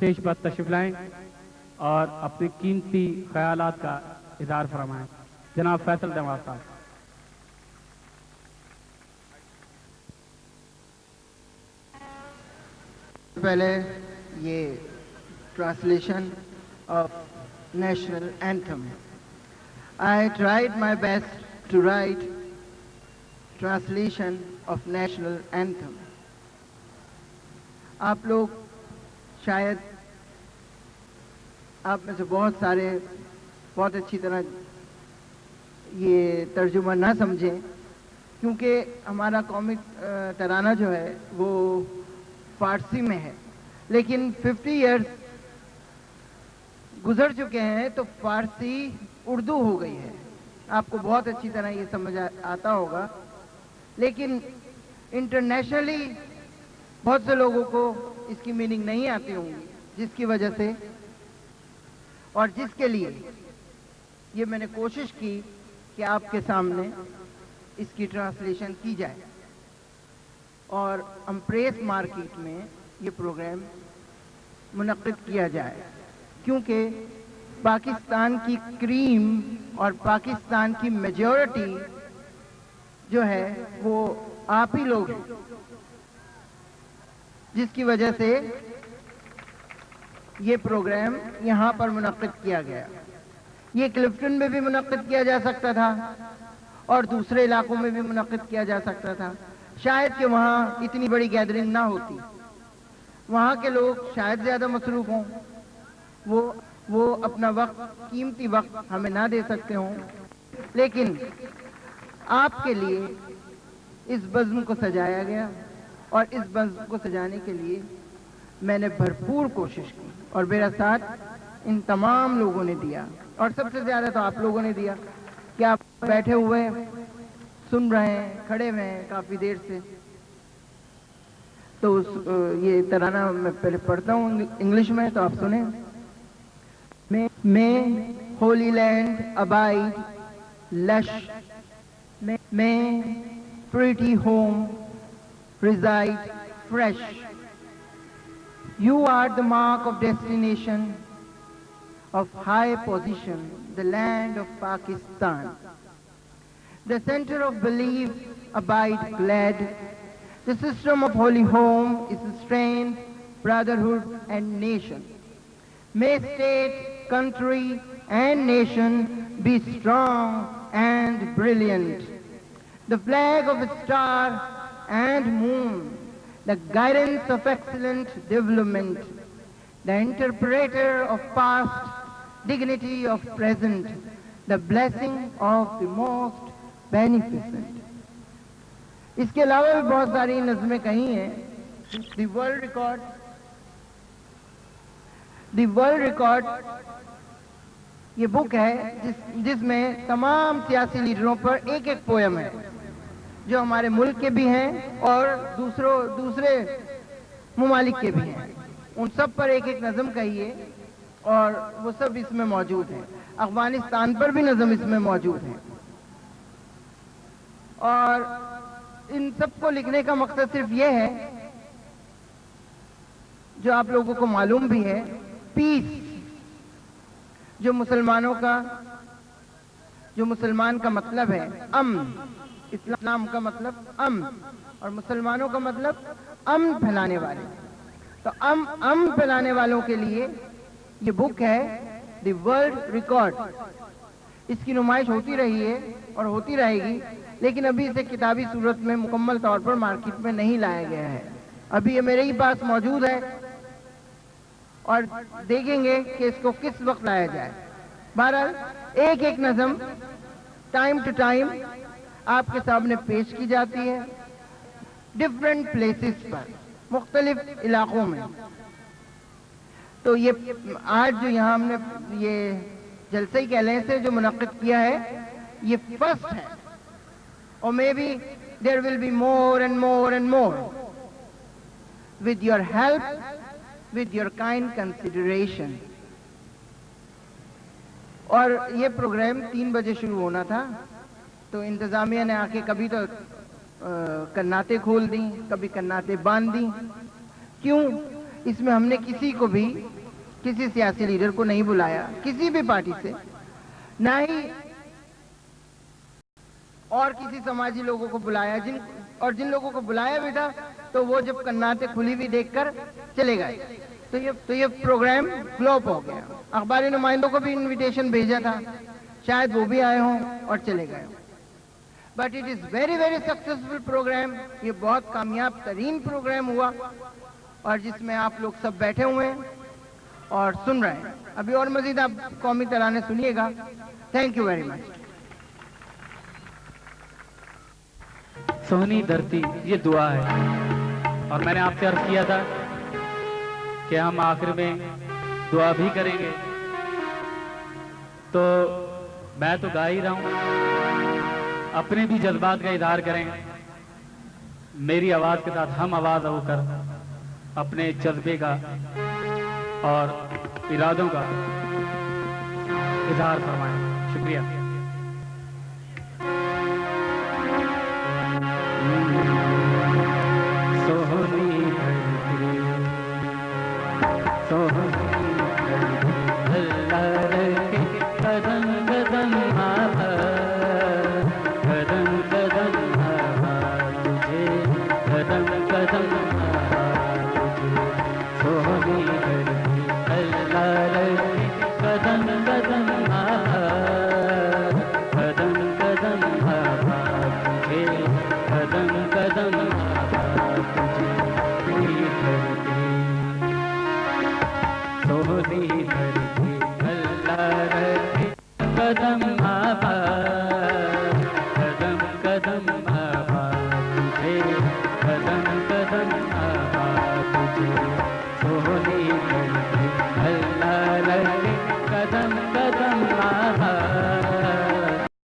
Stage پر تشریف لائیں اور اپنے قیمتی خیالات کا اظہار فرمائیں. جناب فیصل دمار صاحب. پہلے یہ translation of national anthem. I tried my best to write translation of national anthem. آپ لوگ شاید آپ میں سے بہت سارے بہت اچھی طرح یہ ترجمہ نہ سمجھیں کیونکہ ہمارا قومی ترانہ جو ہے وہ فارسی میں ہے، لیکن 50 ایئرز گزر چکے ہیں تو فارسی اردو ہو گئی ہے. آپ کو بہت اچھی طرح یہ سمجھ آتا ہوگا، لیکن انٹرنیشنلی بہت سے لوگوں کو اس کی میننگ نہیں آتی ہوں گی، جس کی وجہ سے اور جس کے لیے یہ میں نے کوشش کی کہ آپ کے سامنے اس کی ٹرانسلیشن کی جائے اور امپریس مارکیٹ میں یہ پروگرام منعقد کیا جائے، کیونکہ پاکستان کی کریم اور پاکستان کی میجورٹی جو ہے وہ آپ ہی لوگ ہیں، جس کی وجہ سے یہ پروگرام یہاں پر منعقد کیا گیا. یہ کلفٹن میں بھی منعقد کیا جا سکتا تھا اور دوسرے علاقوں میں بھی منعقد کیا جا سکتا تھا، شاید کہ وہاں اتنی بڑی گیدرنگ نہ ہوتی، وہاں کے لوگ شاید زیادہ مصروف ہوں، وہ اپنا وقت قیمتی وقت ہمیں نہ دے سکتے ہوں، لیکن آپ کے لیے اس بزم کو سجایا گیا اور اس بزم کو سجانے کے لیے میں نے بھرپور کوشش کی اور میرا ساتھ ان تمام لوگوں نے دیا، اور سب سے زیادہ تو آپ لوگوں نے دیا کہ آپ بیٹھے ہوئے سن رہے ہیں، کھڑے ہوئے ہیں کافی دیر سے. تو یہ ترانہ میں پہلے پڑھتا ہوں انگلش میں، تو آپ سنیں. May Holy Land abide lush, may pretty home reside fresh. You are the mark of destination of high position, the land of Pakistan. The center of belief abide glad. The system of holy home is strength, brotherhood and nation. May state, country and nation be strong and brilliant. The flag of a star and moon, the guidance of excellent development, the interpreter of past, dignity of present, the blessing of the most beneficent. اس کے علاوہ بھی بہت ساری نظمیں کہی ہیں. دی world record یہ بک ہے جس میں تمام سیاسی لیڈروں پر ایک ایک پویم ہے، جو ہمارے ملک کے بھی ہیں اور دوسرے ممالک کے بھی ہیں. ان سب پر ایک ایک نظم کہی ہے اور وہ سب اس میں موجود ہیں. افغانستان پر بھی نظم اس میں موجود ہے، اور ان سب کو لکھنے کا مقصد صرف یہ ہے جو آپ لوگوں کو معلوم بھی ہے، پیس. جو مسلمان کا مطلب ہے امن، اسلام کا مطلب امن اور مسلمانوں کا مطلب امن پھیلانے والے. تو امن پھیلانے والوں کے لیے یہ بک ہے دی ورلڈ ریکارڈ. اس کی نمائش ہوتی رہی ہے اور ہوتی رہے گی، لیکن ابھی اسے کتابی صورت میں مکمل طور پر مارکیٹ میں نہیں لایا گیا ہے. ابھی یہ میرے ہی پاس موجود ہے اور دیکھیں گے کہ اس کو کس وقت لایا جائے. بہرحال ایک ایک نظم ٹائم ٹو ٹائم آپ کے سامنے پیش کی جاتی ہے ڈفرینٹ پلیسز پر، مختلف علاقوں میں. تو یہ آج جو یہاں ہم نے یہ جلسہ ہی کہہ لیں سے جو منعقد کیا ہے، یہ فرسٹ ہے، اور may be there will be more and more and more with your help, with your kind consideration. اور یہ پروگرام 3 بجے شروع ہونا تھا، تو انتظامیہ نے آ کے کبھی تو کناتے کھول دیں، کبھی کناتے باندھ دیں. کیوں؟ اس میں ہم نے کسی سیاسی لیڈر کو نہیں بلایا کسی بھی پارٹی سے، نہ ہی اور کسی سماجی لوگوں کو بلایا، جن لوگوں کو بلایا بھی تھا تو وہ جب کناتیں کھلی ہوئی دیکھ کر چلے گئے، تو یہ پروگرام فلوپ ہو گیا۔ اخباری نمائندوں کو بھی انویٹیشن بھیجا تھا، شاید وہ بھی آئے ہوں اور چلے گئے ہوں، but it is very very successful programme. یہ بہت کامیاب ترین پروگرام ہوا، اور جس میں آپ لوگ سب بیٹھے ہوئے ہیں اور سن رہے ہیں۔ ابھی اور مزید آپ قومی ترانے سنیے گا۔ Thank you very much. سونی دھرتی یہ دعا ہے، اور میں نے آپ سے عرض کیا تھا کہ ہم آخر میں دعا بھی کریں گے، تو میں تو گا ہی رہا ہوں، اپنے بھی جذبات کا اظہار کریں، میری آواز کے ساتھ ہم آواز ہو کر اپنے جذبے کا اور ارادوں کا اظہار فرمائیں۔ شکریہ۔ قدم قدم